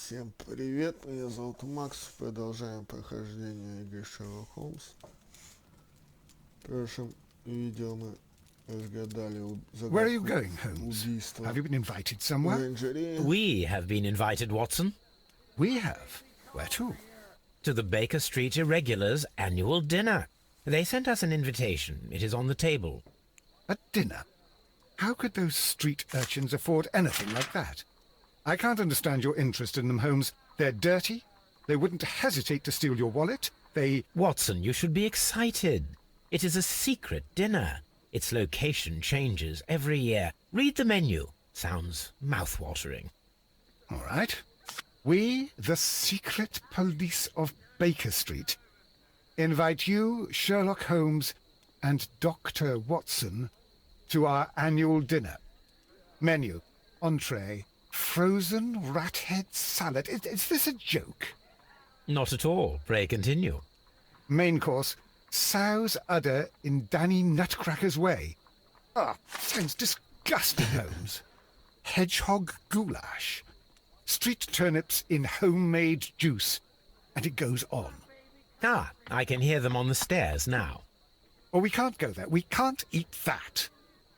Всем привет, меня зовут Макс, продолжаем прохождение игры Sherlock Holmes. В прошлом видео мы разгадали Where are you загадку going, Holmes? убийства Have you been invited в somewhere? оранжерее. We have been invited, Watson, We have. Where to? to the Baker Street Irregulars' annual dinner. They sent us an invitation. It is on the table. A dinner? How could those street urchins afford anything like that? I can't understand your interest in them, Holmes. They're dirty. They wouldn't hesitate to steal your wallet. Watson, you should be excited. It is a secret dinner. Its location changes every year. Read the menu. Sounds mouth-watering. All right. We, the secret police of Baker Street, invite you, Sherlock Holmes, and Dr. Watson to our annual dinner. Menu, entree, frozen rat head salad. Is this a joke? Not at all. Pray continue. Main course, sow's udder in Danny Nutcracker's way. Sounds disgusting, Holmes. Hedgehog goulash. Street turnips in homemade juice. And it goes on. Ah, I can hear them on the stairs now. Oh, we can't go there. We can't eat that.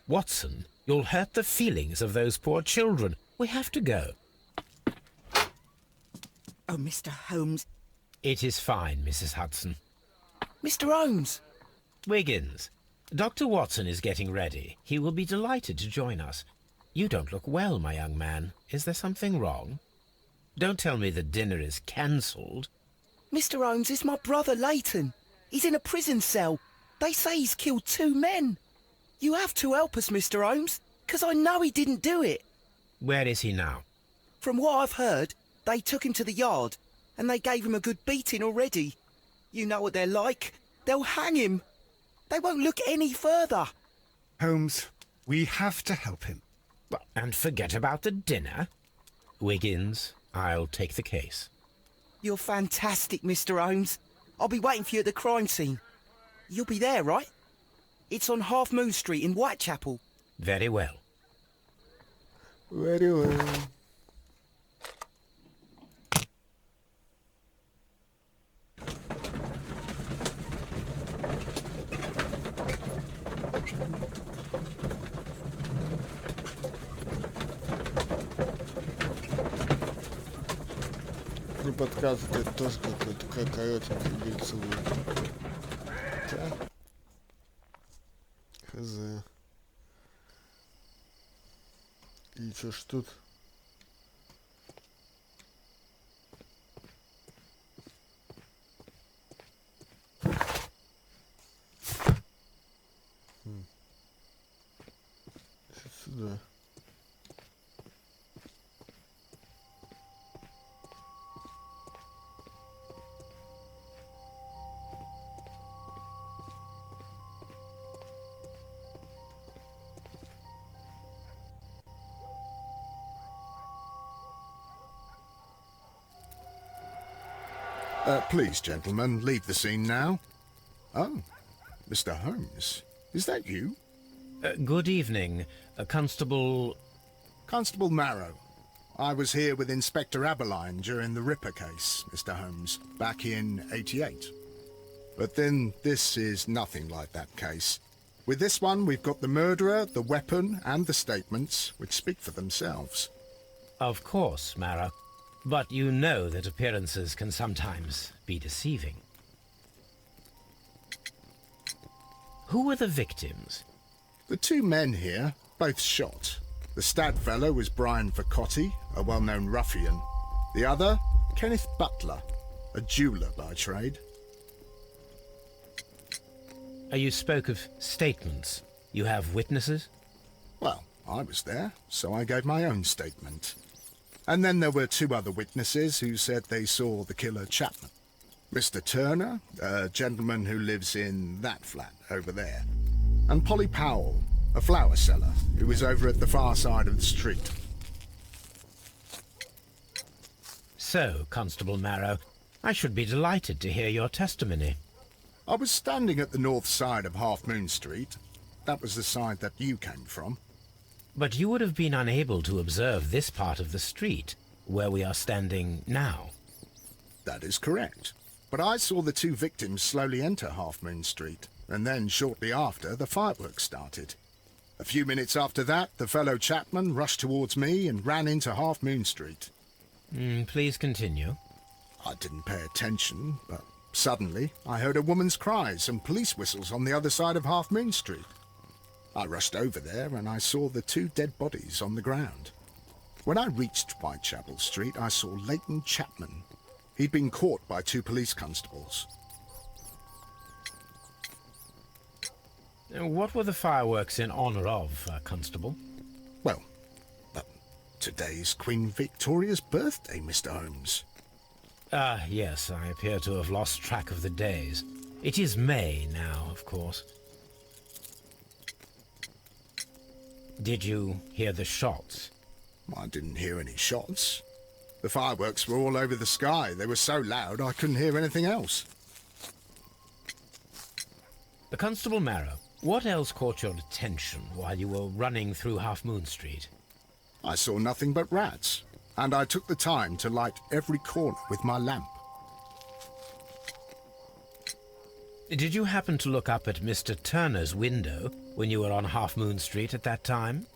Watson, you'll hurt the feelings of those poor children. We have to go. Oh, Mr. Holmes. It is fine, Mrs. Hudson. Mr. Holmes! Wiggins, Dr. Watson is getting ready. He will be delighted to join us. You don't look well, my young man. Is there something wrong? Don't tell me the dinner is cancelled. Mr. Holmes is my brother Leighton. He's in a prison cell. They say he's killed 2 men. You have to help us, Mr. Holmes, 'cause I know he didn't do it. Where is he now? From what I've heard, they took him to the yard, and they gave him a good beating already. You know what they're like. They'll hang him. They won't look any further. Holmes, we have to help him. And forget about the dinner? Wiggins, I'll take the case. You're fantastic, Mr. Holmes. I'll be waiting for you at the crime scene. You'll be there, right? It's on Half Moon Street in Whitechapel. Very well. Very well. Мне подсказывает, это тоже какой-то коротенький гильцевый. Хз. И чё ж тут? Сюда. Please, gentlemen, leave the scene now. Oh, Mr. Holmes, is that you? Good evening, Constable... Constable Marrow. I was here with Inspector Aberline during the Ripper case, Mr. Holmes, back in '88. But then this is nothing like that case. With this one, we've got the murderer, the weapon, and the statements, which speak for themselves. Of course, Mara. But you know that appearances can sometimes be deceiving. Who were the victims? The 2 men here, both shot. The stab fellow was Brian Vercotti, a well-known ruffian. The other, Kenneth Butler, a jeweller by trade. You spoke of statements. You have witnesses? Well, I was there, so I gave my own statement. And then there were 2 other witnesses who said they saw the killer Chapman. Mr. Turner, a gentleman who lives in that flat over there. And Polly Powell, a flower seller, who was over at the far side of the street. So, Constable Marrow, I should be delighted to hear your testimony. I was standing at the north side of Half Moon Street. That was the side that you came from. But you would have been unable to observe this part of the street. where we are standing now? That is correct. But I saw the two victims slowly enter Half Moon Street, and then shortly after, the fireworks started. A few minutes after that, the fellow Chapman rushed towards me and ran into Half Moon Street. Please continue. I didn't pay attention, but suddenly I heard a woman's cries and police whistles on the other side of Half Moon Street. I rushed over there and I saw the two dead bodies on the ground. When I reached Whitechapel Street, I saw Leighton Chapman. He'd been caught by two police constables. What were the fireworks in honour of, Constable? Well, today's Queen Victoria's birthday, Mr. Holmes. Yes, I appear to have lost track of the days. It is May now, of course. Did you hear the shots? I didn't hear any shots. The fireworks were all over the sky. They were so loud I couldn't hear anything else. Constable Marrow, what else caught your attention while you were running through Half Moon Street? I saw nothing but rats, and I took the time to light every corner with my lamp. Did you happen to look up at Mr. Turner's window when you were on Half Moon Street at that time?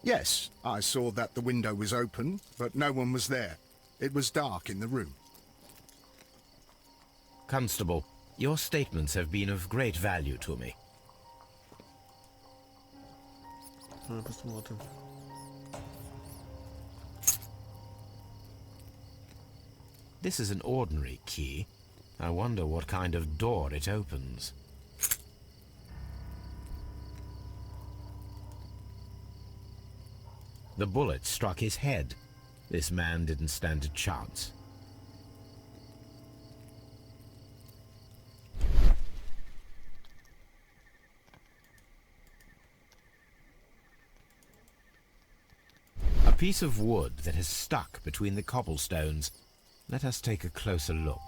Yes, I saw that the window was open, but no one was there. It was dark in the room. Constable, your statements have been of great value to me. Посмотрим. This is an ordinary key. I wonder what kind of door it opens. The bullet struck his head. This man didn't stand a chance. A piece of wood that has stuck between the cobblestones. Let us take a closer look.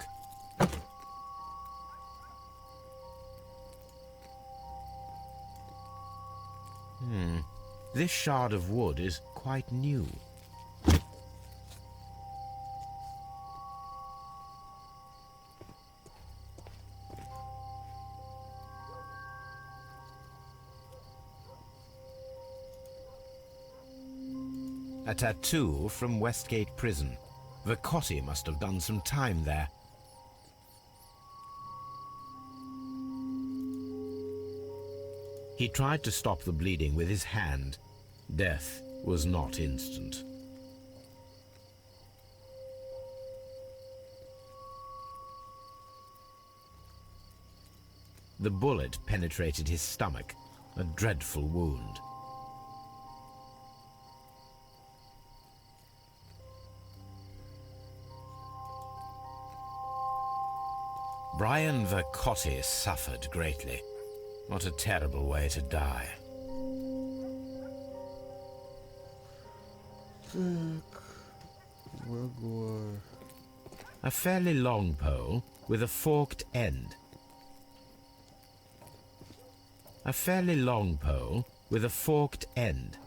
This shard of wood is quite new. A tattoo from Westgate Prison. Vicotti must have done some time there. He tried to stop the bleeding with his hand. Death was not instant. The bullet penetrated his stomach, a dreadful wound. Brian Vicotti suffered greatly. What a terrible way to die. Так, Frogwares. A fairly long pole with a forked end. A fairly long pole with a forked end.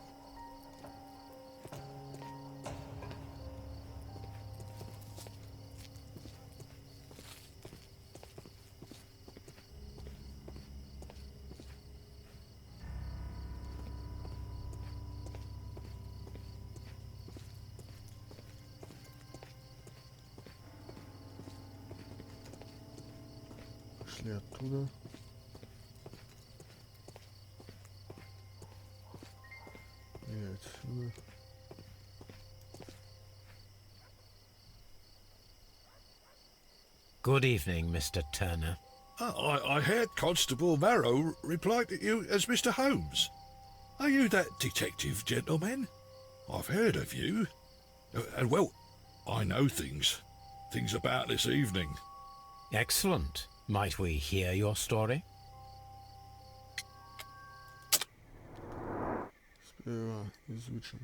Пошли оттуда. И отсюда. Good evening, Mr. Turner. I heard Constable Marrow reply to you as Mr. Holmes. Are you that detective gentleman? I've heard of you. And well, I know things about this evening. Excellent. Might we hear your story? Сперва изучим.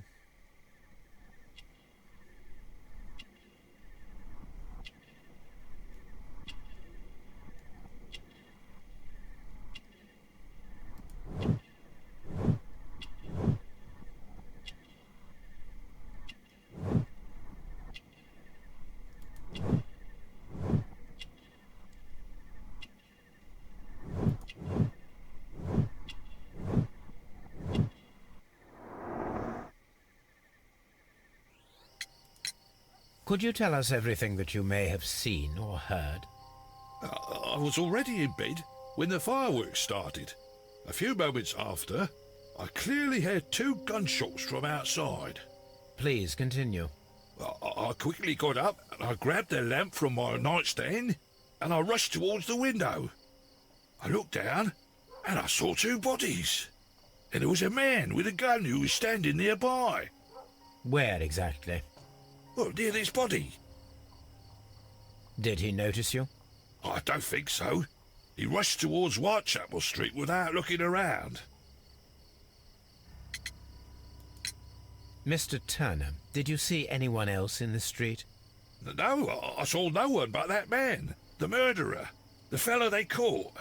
Could you tell us everything that you may have seen or heard? I was already in bed when the fireworks started. A few moments after, I clearly heard 2 gunshots from outside. Please continue. I quickly got up and I grabbed the lamp from my nightstand and I rushed towards the window. I looked down and I saw 2 bodies. And there was a man with a gun who was standing nearby. Where exactly? Well, near this body. Did he notice you? I don't think so. He rushed towards Whitechapel Street without looking around. Mr. Turner, did you see anyone else in the street? No, I saw no one but that man, the murderer, the fellow they caught.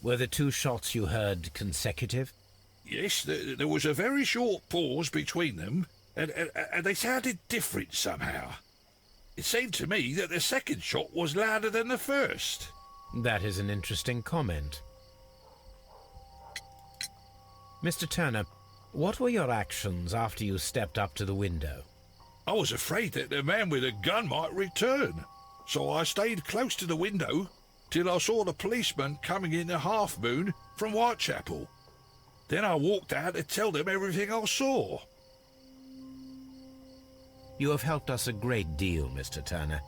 Were the 2 shots you heard consecutive? Yes, there was a very short pause between them, and they sounded different somehow. It seemed to me that the second shot was louder than the first. That is an interesting comment. Mr. Turner, what were your actions after you stepped up to the window? I was afraid that the man with a gun might return, so I stayed close to the window till I saw the policeman coming in the half-moon from Whitechapel. Then I walked out to tell them everything I saw. You have helped us a great deal, Mr. Turner.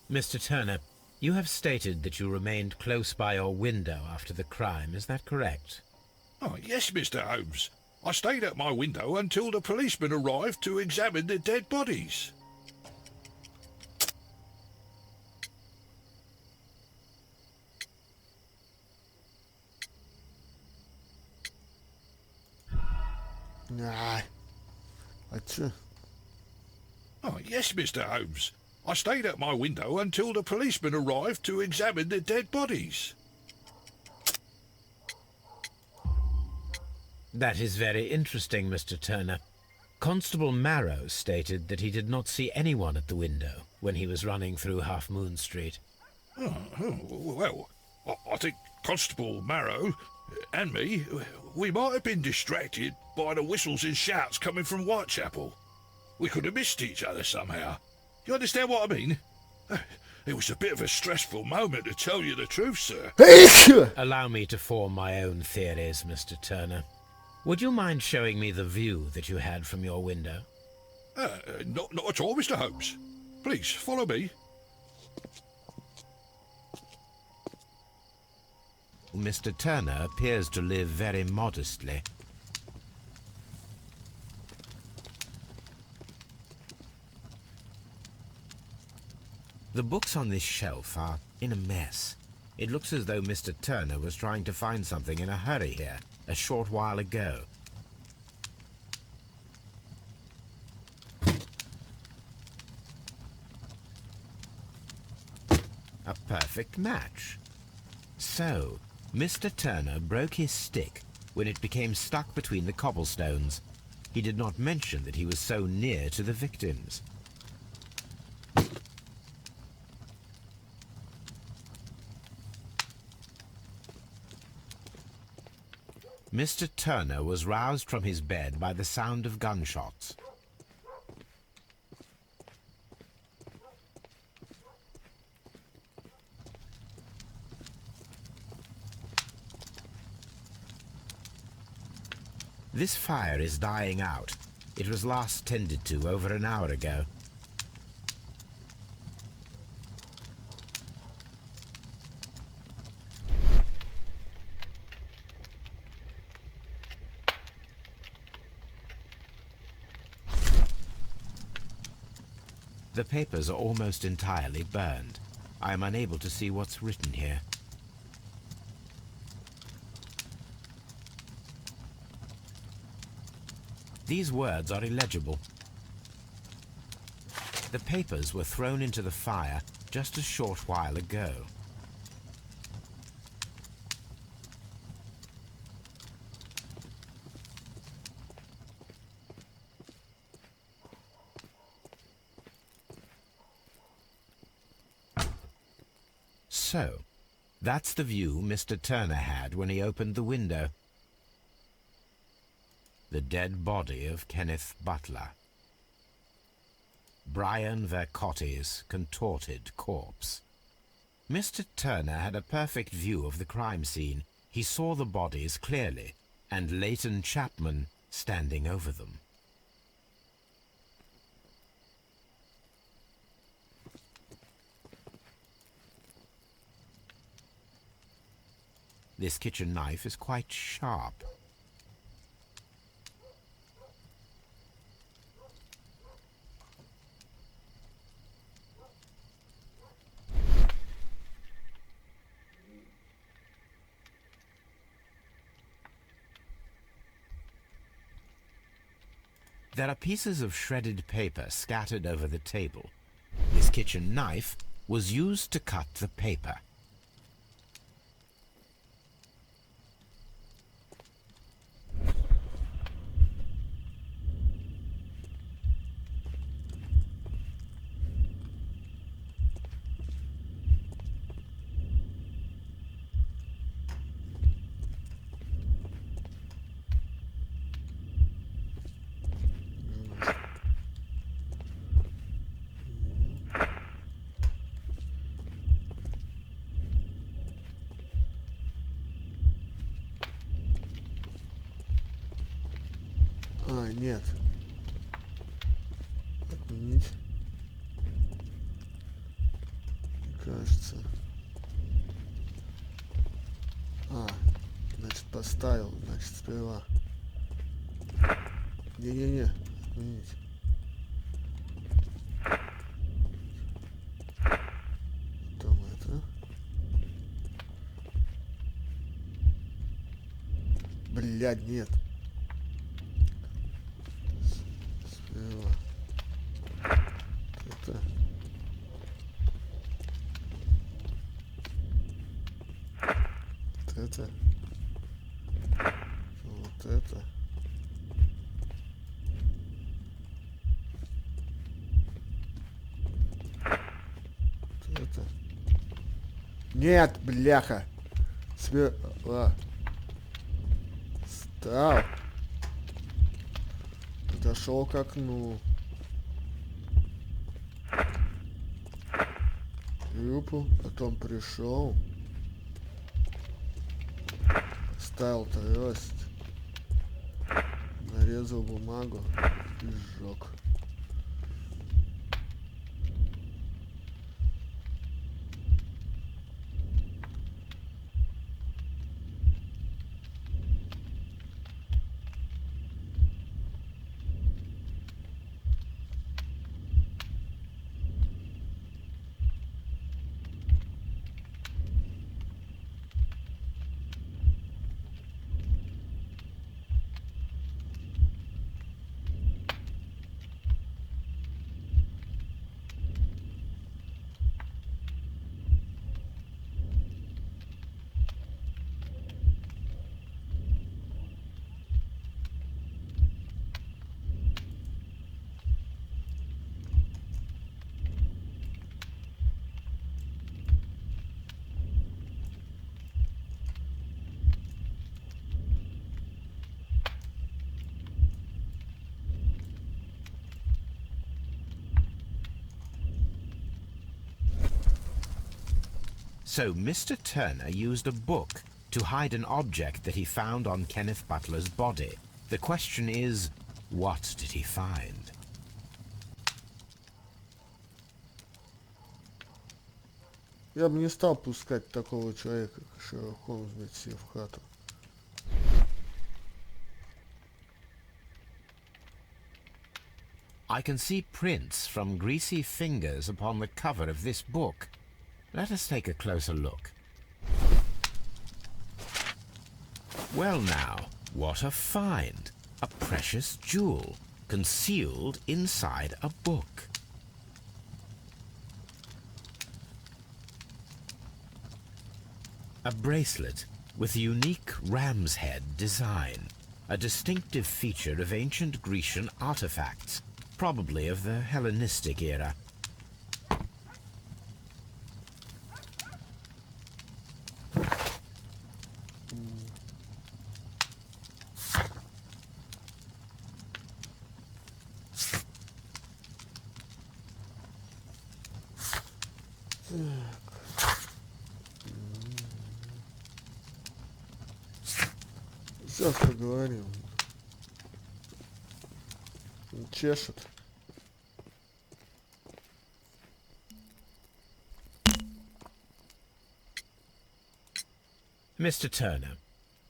Mr. Turner, you have stated that you remained close by your window after the crime, is that correct? Oh, yes, Mr. Holmes. I stayed at my window until the policeman arrived to examine the dead bodies. Nej. Achoo. Oh, yes, Mr. Holmes. I stayed at my window until the policeman arrived to examine the dead bodies. That is very interesting, Mr. Turner. Constable Marrow stated that he did not see anyone at the window when he was running through Half Moon Street. Well, I think Constable Marrow and me, we might have been distracted by the whistles and shouts coming from Whitechapel. We could have missed each other somehow. You understand what I mean? It was a bit of a stressful moment, to tell you the truth, sir. Allow me to form my own theories, Mr. Turner. Would you mind showing me the view that you had from your window? Not at all, Mr. Holmes. Please, follow me. Mr. Turner appears to live very modestly. The books on this shelf are in a mess. It looks as though Mr. Turner was trying to find something in a hurry here a short while ago. A perfect match. So, Mr. Turner broke his stick when it became stuck between the cobblestones. He did not mention that he was so near to the victims. Mr. Turner was roused from his bed by the sound of gunshots. This fire is dying out. It was last tended to over an hour ago. The papers are almost entirely burned. I am unable to see what's written here. These words are illegible. The papers were thrown into the fire just a short while ago. So, that's the view Mr. Turner had when he opened the window. The dead body of Kenneth Butler. Brian Vercotti's contorted corpse. Mr. Turner had a perfect view of the crime scene. He saw the bodies clearly, and Leighton Chapman standing over them. This kitchen knife is quite sharp. There are pieces of shredded paper scattered over the table. This kitchen knife was used to cut the paper. А, нет. Отменить. Кажется. А, значит, поставил, значит, сперва. Не-не-не, отменить. Потом это. Блядь, нет. Сперва. Это. Вот это. Вот это. Вот это. Нет, бляха. Сперва. Стал. Подошел к окну. Юпу, потом пришел. Ставил трость. Нарезал бумагу и сжег. So Mr. Turner used a book to hide an object that he found on Kenneth Butler's body. The question is, what did he find? Я бы не стал пускать такого человека, как Шерлок Холмс, блядь, себе в хату. I can see prints from greasy fingers upon the cover of this book. Let us take a closer look. Well now, what a find! A precious jewel, concealed inside a book. A bracelet with a unique ram's head design, a distinctive feature of ancient Grecian artifacts, probably of the Hellenistic era. Сейчас поговорим. Чешет. Mr. Turner,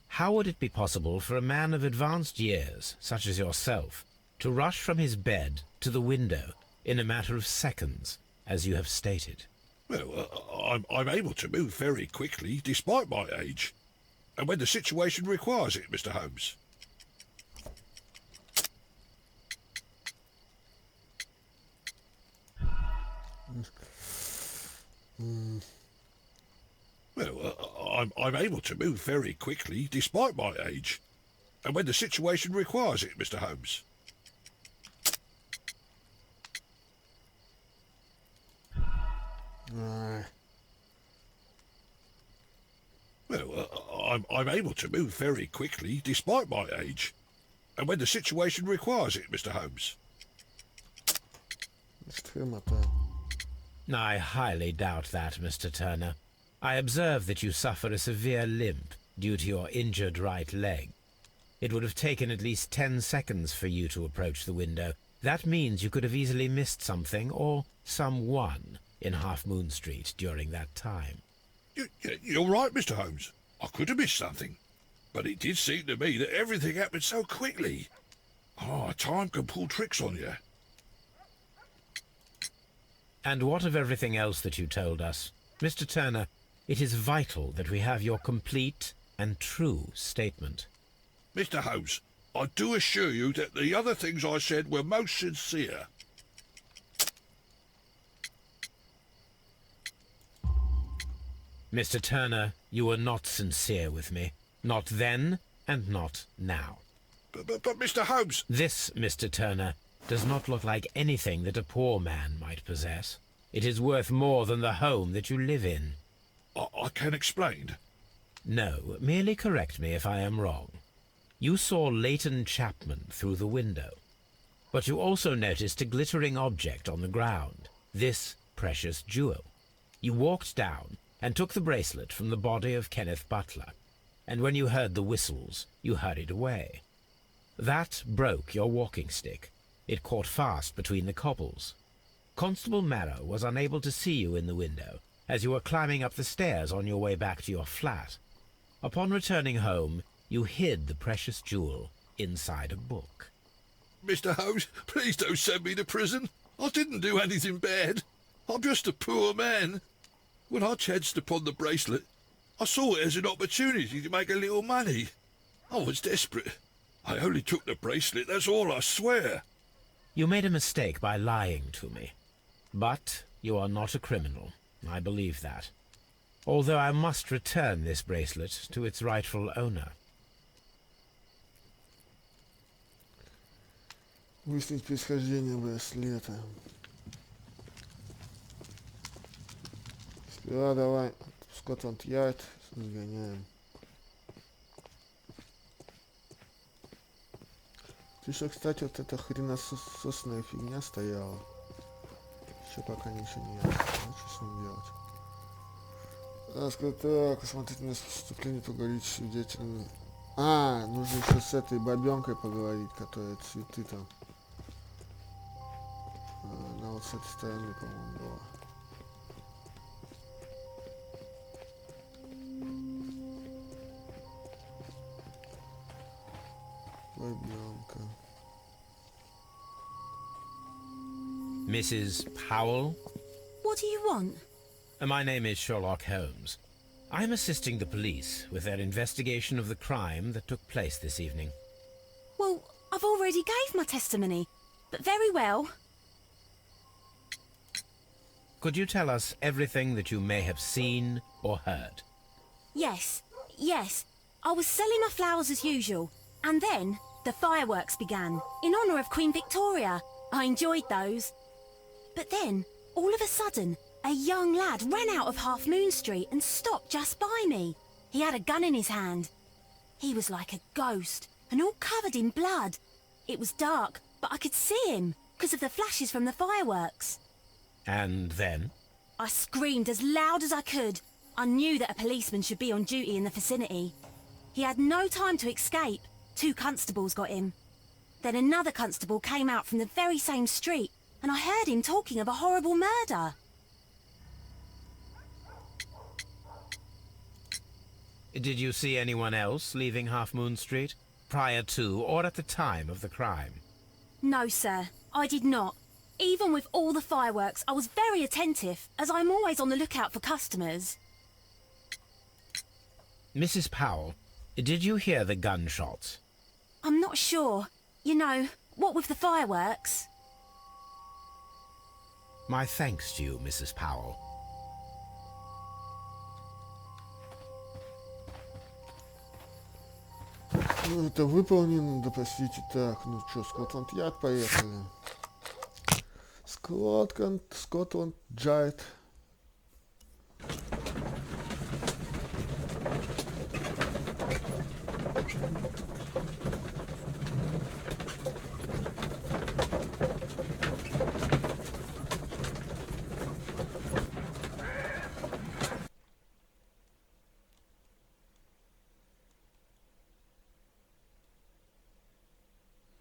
how would it be possible for a man of advanced years, such as yourself, to rush from his bed to the window in a matter of seconds, as you have stated? Well, I'm able to move very quickly, despite my age. And when the situation requires it, Mr. Holmes. Well, I'm able to move very quickly, despite my age. And when the situation requires it, Mr. Holmes. Well, I'm able to move very quickly, despite my age. And when the situation requires it, Mr. Holmes. I highly doubt that, Mr. Turner. I observe that you suffer a severe limp due to your injured right leg. It would have taken at least 10 seconds for you to approach the window. That means you could have easily missed something or someone in Half Moon Street during that time. You're right, Mr. Holmes. I could have missed something. But it did seem to me that everything happened so quickly. Time can pull tricks on you. And what of everything else that you told us? Mr. Turner, it is vital that we have your complete and true statement. Mr. Holmes, I do assure you that the other things I said were most sincere. Mr. Turner, you were not sincere with me. Not then, and not now. But Mr. Holmes... This, Mr. Turner, does not look like anything that a poor man might possess. It is worth more than the home that you live in. I can explain. No, merely correct me if I am wrong. You saw Leighton Chapman through the window, but you also noticed a glittering object on the ground, this precious jewel. You walked down and took the bracelet from the body of Kenneth Butler, and when you heard the whistles, you hurried away. That broke your walking stick. It caught fast between the cobbles. Constable Marrow was unable to see you in the window, as you were climbing up the stairs on your way back to your flat. Upon returning home, you hid the precious jewel inside a book. Mr. Holmes, please don't send me to prison. I didn't do anything bad. I'm just a poor man. When I chanced upon the bracelet, I saw it as an opportunity to make a little money. I was desperate. I only took the bracelet, that's all, I swear. You made a mistake by lying to me. But you are not a criminal. I believe that. Although I must return this bracelet to its rightful owner. Выяснить происхождение браслета. Сперва давай Скотланд-Ярд сгоняем. Еще, кстати, вот эта хренососная фигня стояла. Еще пока ничего не ясно. Что с ним делать? Так, посмотреть место преступления, поговорить с свидетелями. Нужно еще с этой бабенкой поговорить, которая цветы там. Она вот с этой стороны, по-моему, была. Бабенка. Mrs. Powell? What do you want? My name is Sherlock Holmes. I'm assisting the police with their investigation of the crime that took place this evening. Well, I've already gave my testimony, but very well. Could you tell us everything that you may have seen or heard? Yes. I was selling my flowers as usual, and then the fireworks began, in honour of Queen Victoria. I enjoyed those. But then, all of a sudden, a young lad ran out of Half Moon Street and stopped just by me. He had a gun in his hand. He was like a ghost, and all covered in blood. It was dark, but I could see him, because of the flashes from the fireworks. And then? I screamed as loud as I could. I knew that a policeman should be on duty in the vicinity. He had no time to escape. 2 constables got him. Then another constable came out from the very same street, and I heard him talking of a horrible murder. Did you see anyone else leaving Half Moon Street, prior to or at the time of the crime? No, sir, I did not. Even with all the fireworks, I was very attentive, as I'm always on the lookout for customers. Mrs. Powell, did you hear the gunshots? I'm not sure. You know, what with the fireworks? My thanks to you, Mrs. Powell. Ну, это выполнено, да простите. Так, ну что, Скотланд-Ярд, поехали. Скотланд-Ярд.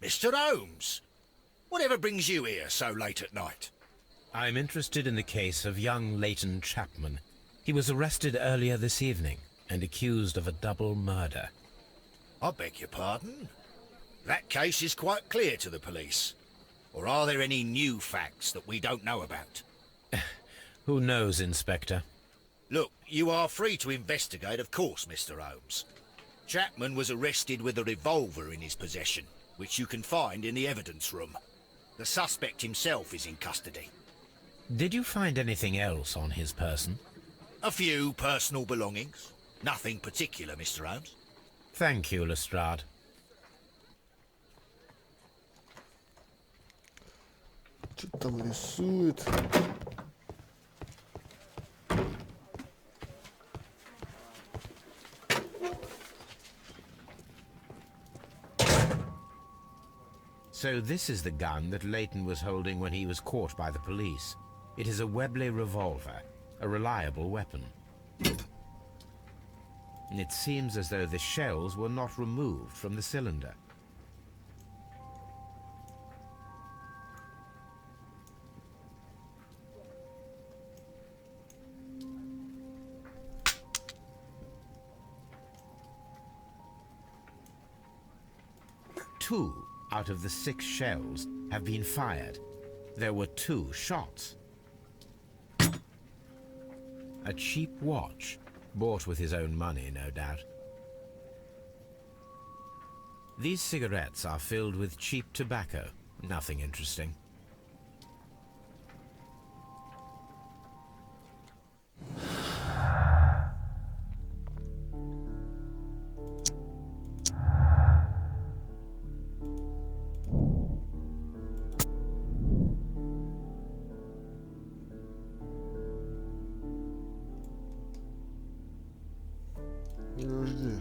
Mr. Holmes, whatever brings you here so late at night? I'm interested in the case of young Leighton Chapman. He was arrested earlier this evening and accused of a double murder. I beg your pardon? That case is quite clear to the police. Or are there any new facts that we don't know about? Who knows, Inspector? Look, you are free to investigate, of course, Mr. Holmes. Chapman was arrested with a revolver in his possession, which you can find in the evidence room. The suspect himself is in custody. Did you find anything else on his person? A few personal belongings. Nothing particular, Mr. Holmes. Thank you, Lestrade. Что-то там рисует. So this is the gun that Leighton was holding when he was caught by the police. It is a Webley revolver, a reliable weapon. It seems as though the shells were not removed from the cylinder. Two out of the 6 shells have been fired. There were 2 shots. A cheap watch, bought with his own money, no doubt. These cigarettes are filled with cheap tobacco. Nothing interesting. Подожди. Я уже видел.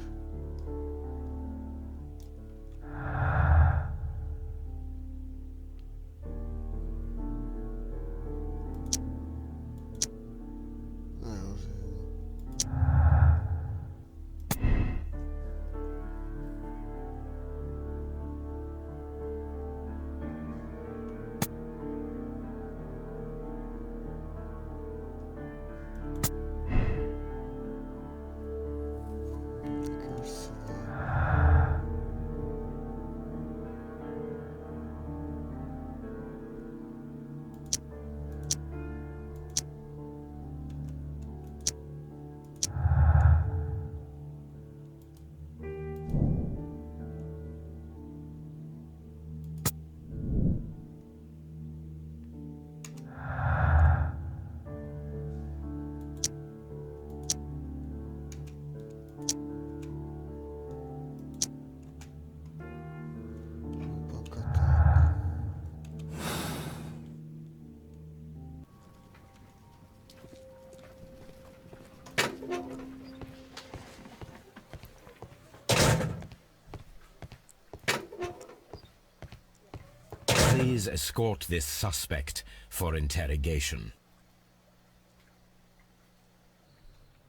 please escort this suspect for interrogation.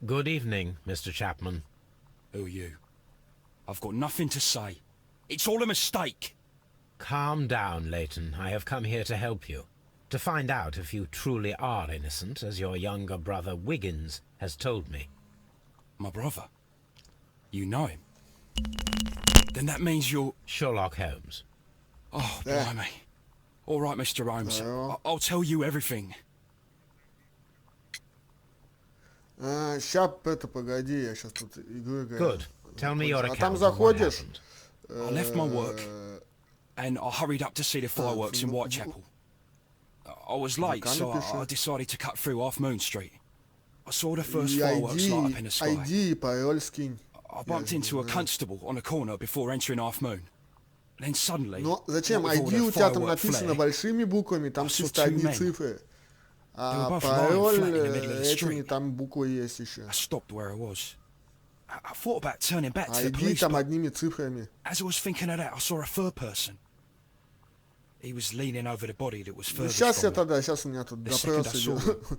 Good evening, Mr. Chapman. Who are you? I've got nothing to say. It's all a mistake. Calm down, Leighton. I have come here to help you. To find out if you truly are innocent, as your younger brother Wiggins has told me. My brother? You know him? Then that means you're... Sherlock Holmes. Oh, blimey. All right, Mr. Holmes. I'll tell you everything. Ща, это, погоди, я сейчас тут игру играю. Good. Tell me your А account там of what заходишь... happened. I left my work, and I hurried up to see the fireworks in Whitechapel. I was late, so I decided to cut through Half Moon Street. I saw the first fireworks light up in the sky. ID и пароль скинь. I bumped into a constable on a corner before entering Half Moon. Then suddenly... Но зачем? what with all ID the у тебя там firework написано flare, большими буквами, там I saw чисто two одни men. цифры. А both lying пароль flat in the middle of the этими street. там буквы есть еще. I stopped where I was. I thought about turning back to the ID police, там but одними цифрами. as I was thinking of that, I saw a third person. He was leaning over the body that was Ну, furthest сейчас я from me. тогда, сейчас у меня тут The second I допрос saw идет. him,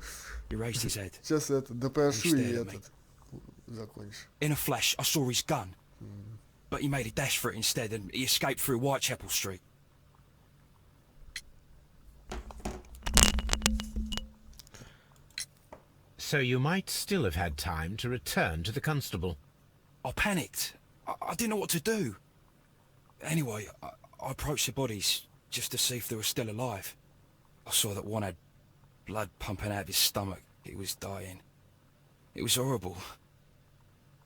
he raised his head. Сейчас это допрошу и stared at me. этот закончишь. In a flash, I saw his gun. But he made a dash for it instead, and he escaped through Whitechapel Street. So you might still have had time to return to the constable. I panicked. I didn't know what to do. Anyway, I approached the bodies just to see if they were still alive. I saw that one had blood pumping out of his stomach. He was dying. It was horrible.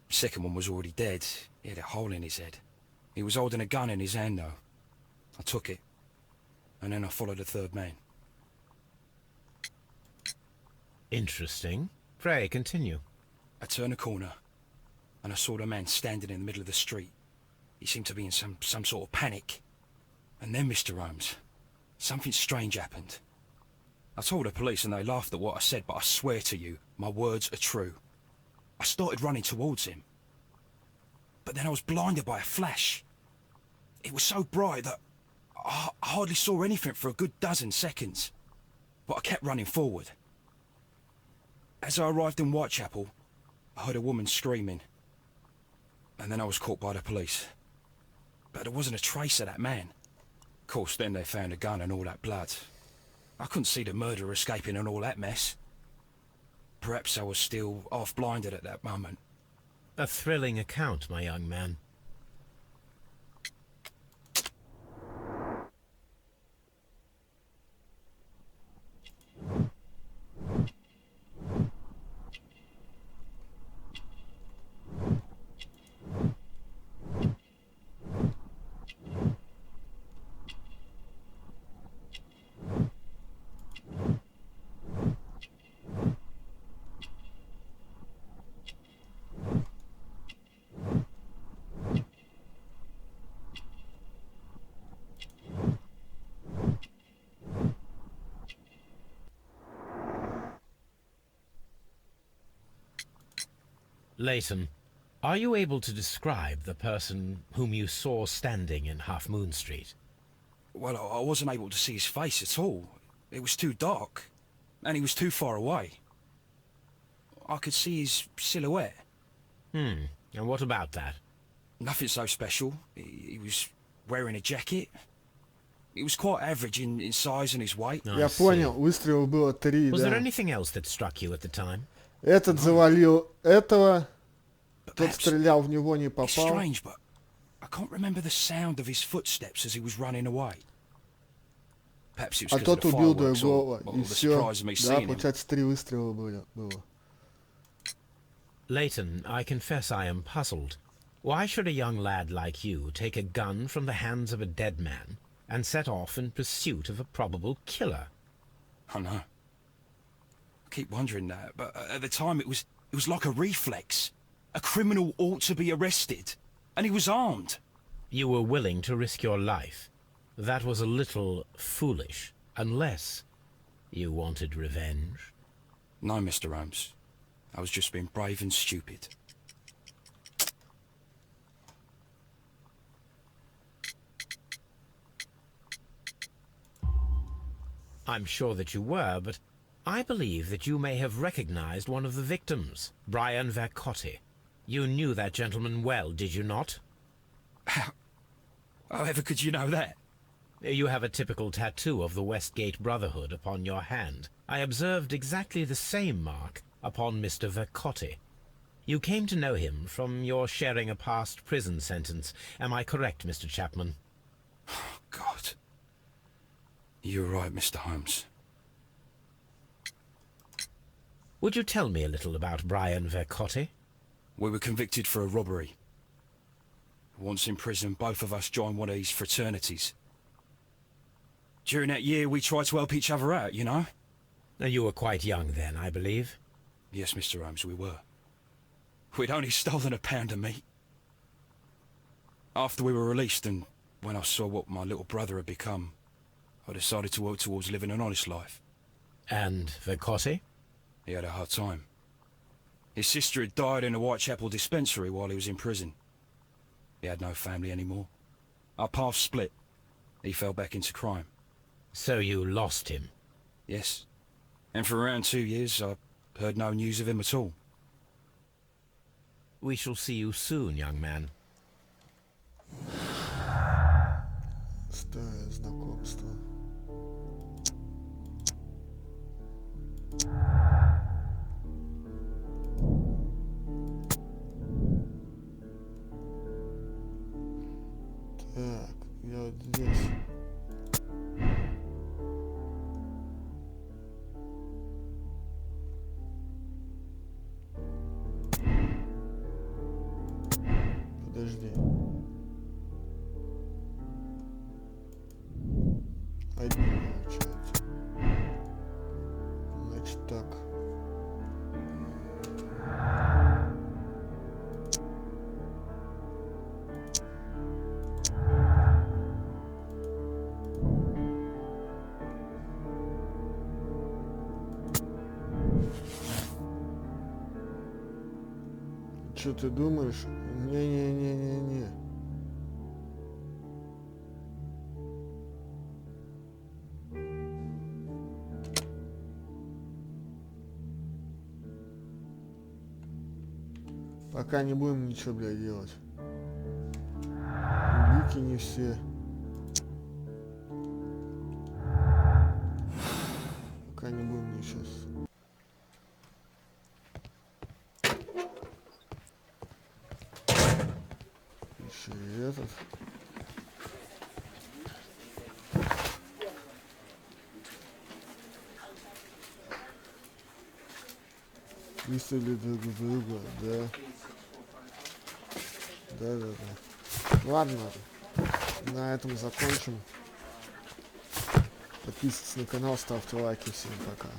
The second one was already dead. He had a hole in his head. He was holding a gun in his hand, though. I took it, and then I followed the third man. Interesting. Pray, continue. I turned a corner, and I saw the man standing in the middle of the street. He seemed to be in some sort of panic. And then, Mr. Holmes, something strange happened. I told the police and they laughed at what I said, but I swear to you, my words are true. I started running towards him. But then I was blinded by a flash. It was so bright that I hardly saw anything for a good dozen seconds. But I kept running forward. As I arrived in Whitechapel, I heard a woman screaming. And then I was caught by the police. But there wasn't a trace of that man. Of course, then they found a gun and all that blood. I couldn't see the murderer escaping and all that mess. Perhaps I was still half-blinded at that moment. A thrilling account, my young man. Leighton, are you able to describe the person whom you saw standing in Half Moon Street? Well, I wasn't able to see his face at all. It was too dark, and he was too far away. I could see his silhouette. And what about that? Nothing so special. He was wearing a jacket. He was quite average in size and his weight. I Я see. понял, выстрелов было 3, Was there да. anything else that struck you at the time? Этот завалил этого, But тот perhaps стрелял в него, не it's попал. strange, but I can't remember the sound of his footsteps as he was running away. Perhaps it was А because of тот the убил fireworks другого, or и the все. surprise of me Да, seeing him. получается 3 выстрела было. Leighton, I confess I am puzzled. Why should a young lad like you take a gun from the hands of a dead man and set off in pursuit of a probable killer? I know. I keep wondering that, but at the time it was like a reflex. A criminal ought to be arrested, and he was armed. You were willing to risk your life. That was a little foolish, unless you wanted revenge. No, Mr. Holmes. I was just being brave and stupid. I'm sure that you were, but I believe that you may have recognized one of the victims, Brian Vercotti. You knew that gentleman well, did you not? However could you know that? You have a typical tattoo of the Westgate Brotherhood upon your hand. I observed exactly the same mark upon Mr. Vercotti. You came to know him from your sharing a past prison sentence. Am I correct, Mr. Chapman? Oh, God. You're right, Mr. Holmes. Would you tell me a little about Brian Vercotti? We were convicted for a robbery. Once in prison, both of us joined one of these fraternities. During that year, we tried to help each other out, you know? You were quite young then, I believe. Yes, Mr. Holmes, we were. We'd only stolen a pound of meat. After we were released, and when I saw what my little brother had become, I decided to work towards living an honest life. And Vercotti? He had a hard time. His sister had died in a Whitechapel dispensary while he was in prison. He had no family anymore. Our paths split. He fell back into crime. So you lost him? Yes. And for around 2 years, I heard no news of him at all. We shall see you soon, young man. Старое знакомство. Так, я вот здесь. Подожди. Один получается. Значит так. Что ты думаешь? Не-не-не-не-не. Пока не будем ничего, блядь, делать. Улики не все. Пока не будем ничего. Еще и этот. Выставили друг друга, да. Да. Ладно, на этом закончим. Подписывайтесь на канал, ставьте лайки. Всем пока.